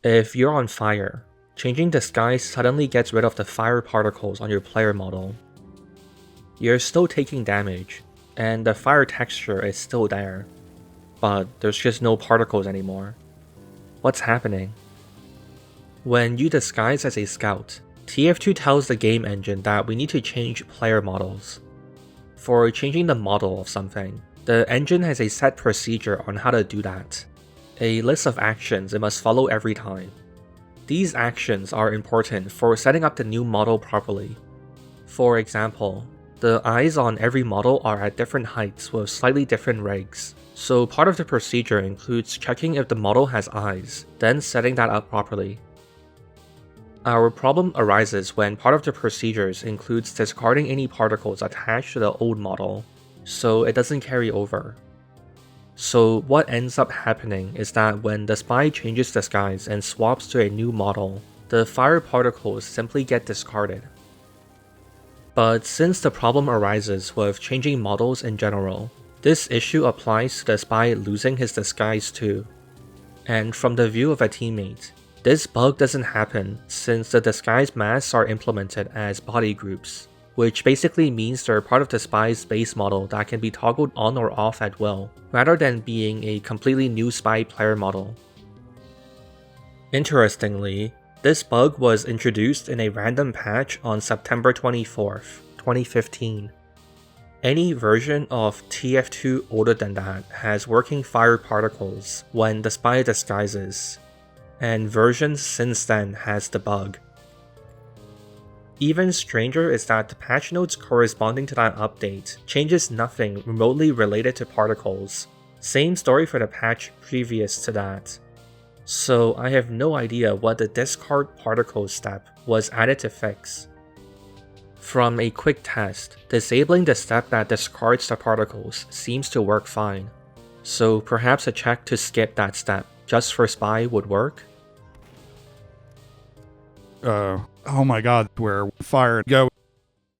If you're on fire, changing disguise suddenly gets rid of the fire particles on your player model. You're still taking damage, and the fire texture is still there, but there's just no particles anymore. What's happening? When you disguise as a scout, TF2 tells the game engine that we need to change player models. For changing the model of something, the engine has a set procedure on how to do that. A list of actions it must follow every time. These actions are important for setting up the new model properly. For example, the eyes on every model are at different heights with slightly different rigs, so part of the procedure includes checking if the model has eyes, then setting that up properly. Our problem arises when part of the procedures includes discarding any particles attached to the old model, so it doesn't carry over. So what ends up happening is that when the spy changes disguise and swaps to a new model, the fire particles simply get discarded. But since the problem arises with changing models in general, this issue applies to the spy losing his disguise too. And from the view of a teammate, this bug doesn't happen since the disguise masks are implemented as body groups, which basically means they're part of the spy's base model that can be toggled on or off at will, rather than being a completely new spy player model. Interestingly, this bug was introduced in a random patch on September 24th, 2015. Any version of TF2 older than that has working fire particles when the spy disguises, and versions since then has the bug. Even stranger is that the patch notes corresponding to that update changes nothing remotely related to particles. Same story for the patch previous to that. So I have no idea what the discard particles step was added to fix. From a quick test, disabling the step that discards the particles seems to work fine. So perhaps a check to skip that step just for spy would work? Oh my god, where fire go